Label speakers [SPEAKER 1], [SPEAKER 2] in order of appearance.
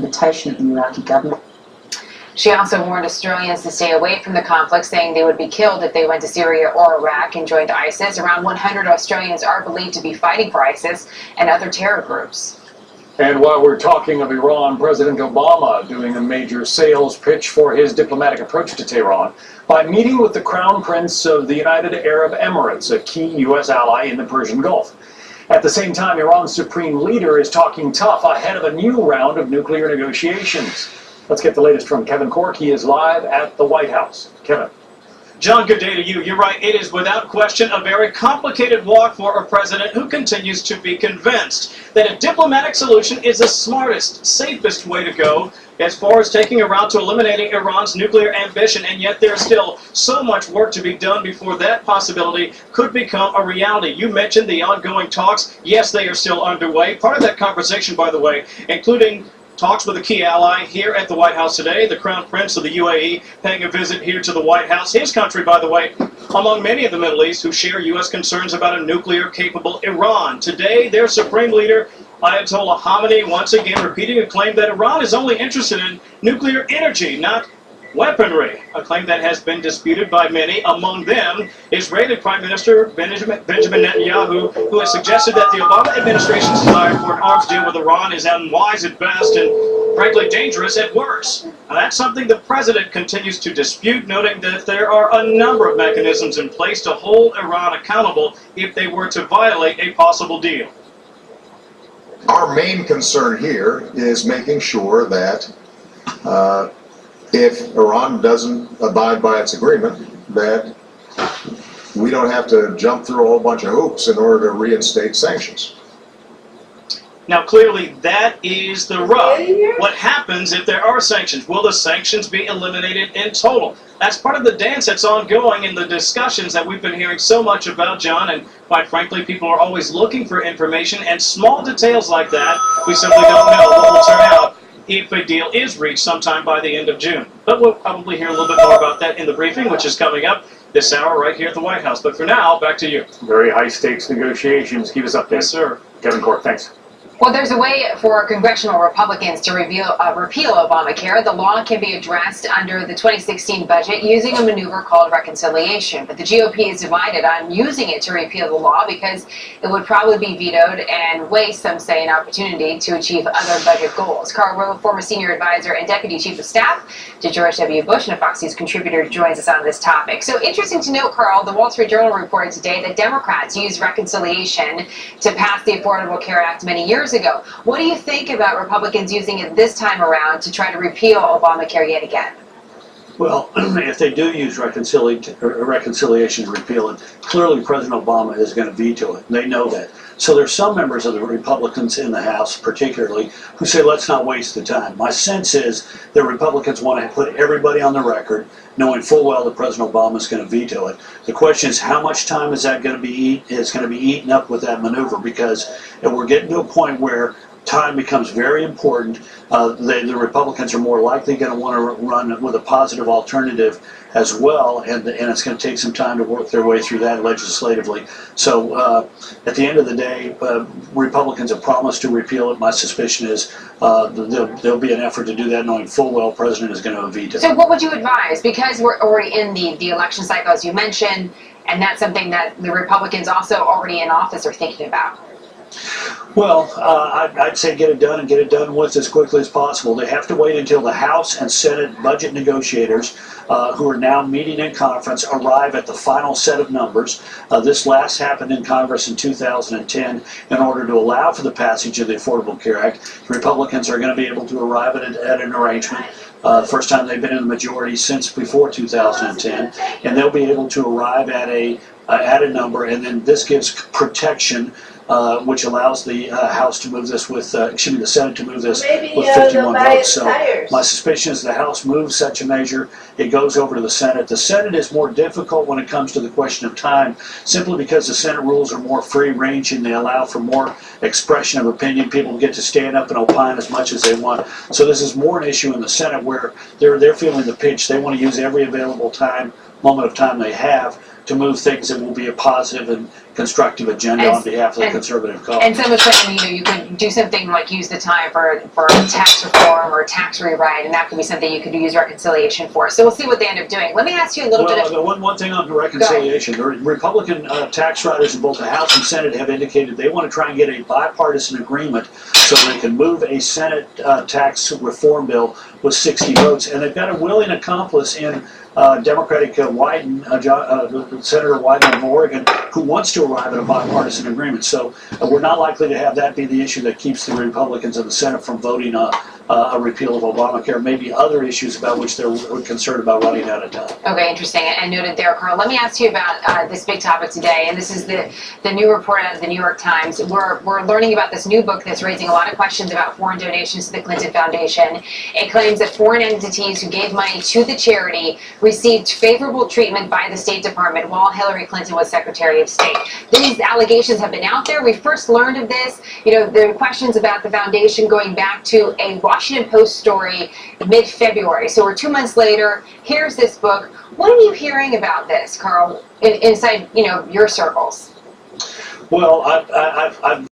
[SPEAKER 1] implementation of the Iraqi government.
[SPEAKER 2] She also warned Australians to stay away from the conflict, saying they would be killed if they went to Syria or Iraq and joined ISIS. Around 100 Australians are believed to be fighting for ISIS and other terror groups.
[SPEAKER 3] And while we're talking of Iran, President Obama doing a major sales pitch for his diplomatic approach to Tehran by meeting with the Crown Prince of the United Arab Emirates, a key U.S. ally in the Persian Gulf. At the same time, Iran's supreme leader is talking tough ahead of a new round of nuclear negotiations. Let's get the latest from Kevin Cork. He is live at the White House. Kevin.
[SPEAKER 4] John, good day to you. You're right. It is without question a very complicated walk for a president who continues to be convinced that a diplomatic solution is the smartest, safest way to go as far as taking a route to eliminating Iran's nuclear ambition. And yet there's still so much work to be done before that possibility could become a reality. You mentioned the ongoing talks. Yes, they are still underway. Part of that conversation, by the way, including talks with a key ally here at the White House today, the Crown Prince of the UAE paying a visit here to the White House. His country, by the way, among many of the Middle East who share U.S. concerns about a nuclear-capable Iran. Today, their supreme leader, Ayatollah Khamenei, once again repeating a claim that Iran is only interested in nuclear energy, not weaponry, a claim that has been disputed by many, among them Israeli Prime Minister Benjamin Netanyahu, who has suggested that the Obama administration's desire for an arms deal with Iran is unwise at best and frankly dangerous at worst. Now, that's something the president continues to dispute, noting that there are a number of mechanisms in place to hold Iran accountable if they were to violate a possible deal.
[SPEAKER 5] Our main concern here is making sure that if Iran doesn't abide by its agreement, that we don't have to jump through a whole bunch of hoops in order to reinstate sanctions.
[SPEAKER 4] Now, clearly, that is the rub. What happens if there are sanctions? Will the sanctions be eliminated in total? That's part of the dance that's ongoing in the discussions that we've been hearing so much about, John, and quite frankly, people are always looking for information, and small details like that, we simply don't know what will turn out if a deal is reached sometime by the end of June. But we'll probably hear a little bit more about that in the briefing, which is coming up this hour right here at the White House. But for now, back to you.
[SPEAKER 3] Very high-stakes negotiations. Keep us updated.
[SPEAKER 4] Yes, sir.
[SPEAKER 3] Kevin Cork, thanks.
[SPEAKER 2] Well, there's a way for congressional Republicans to repeal Obamacare. The law can be addressed under the 2016 budget using a maneuver called reconciliation. But the GOP is divided on using it to repeal the law because it would probably be vetoed and waste, some say, an opportunity to achieve other budget goals. Karl Rove, former senior advisor and deputy chief of staff to George W. Bush and a Fox News contributor, joins us on this topic. So interesting to note, Karl, the Wall Street Journal reported today that Democrats used reconciliation to pass the Affordable Care Act many years ago. What do you think about Republicans using it this time around to try to repeal Obamacare yet again?
[SPEAKER 6] Well, if they do use reconciliation to repeal it, clearly President Obama is going to veto it. They know that. So there's some members of the Republicans in the House, particularly, who say, let's not waste the time. My sense is that Republicans want to put everybody on the record, knowing full well that President Obama is going to veto it. The question is, how much time is that going to be eaten up with that maneuver? Because we're getting to a point where time becomes very important. The Republicans are more likely going to want to run with a positive alternative as well, and it's going to take some time to work their way through that legislatively. So at the end of the day, Republicans have promised to repeal it. My suspicion is there'll be an effort to do that, knowing full well the president is going to veto it.
[SPEAKER 2] So what would you advise? Because we're already in the election cycle, as you mentioned, and that's something that the Republicans also already in office are thinking about.
[SPEAKER 6] Well, I'd say get it done and get it done with as quickly as possible. They have to wait until the House and Senate budget negotiators, who are now meeting in conference, arrive at the final set of numbers. This last happened in Congress in 2010 in order to allow for the passage of the Affordable Care Act. The Republicans are going to be able to arrive at an arrangement. First time they've been in the majority since before 2010, and they'll be able to arrive at a number, and then this gives protection, which allows the House to move this with, the Senate to move this with 51 votes. So my suspicion is the House moves such a measure, it goes over to the Senate. The Senate is more difficult when it comes to the question of time, simply because the Senate rules are more free-ranging. They allow for more expression of opinion. People get to stand up and opine as much as they want. So this is more an issue in the Senate where they're feeling the pinch. They want to use every available moment of time they have to move things that will be a positive and constructive agenda on behalf of the conservative cause.
[SPEAKER 2] And some are saying, you could do something like use the time for tax reform or tax rewrite, and that could be something you could use reconciliation for. So we'll see what they end up doing. Let me ask you a little bit of...
[SPEAKER 6] One thing on the reconciliation. The Republican tax writers in both the House and Senate have indicated they want to try and get a bipartisan agreement so they can move a Senate tax reform bill with 60 votes. And they've got a willing accomplice in Democratic Wyden, Senator Wyden of Oregon, who wants to arrive at a bipartisan agreement. So we're not likely to have that be the issue that keeps the Republicans in the Senate from voting a repeal of Obamacare. Maybe other issues about which they're concerned about running out of time.
[SPEAKER 2] Okay, interesting. And noted there, Carl. Let me ask you about this big topic today, and this is the new report out of the New York Times. We're learning about this new book that's raising a lot of questions about foreign donations to the Clinton Foundation. It claims that foreign entities who gave money to the charity received favorable treatment by the State Department while Hillary Clinton was Secretary of State. These allegations have been out there. We first learned of this. There are questions about the foundation going back to a Washington Post story mid-February. So we're 2 months later. Here's this book. What are you hearing about this, Carl, inside your circles?
[SPEAKER 6] Well, I've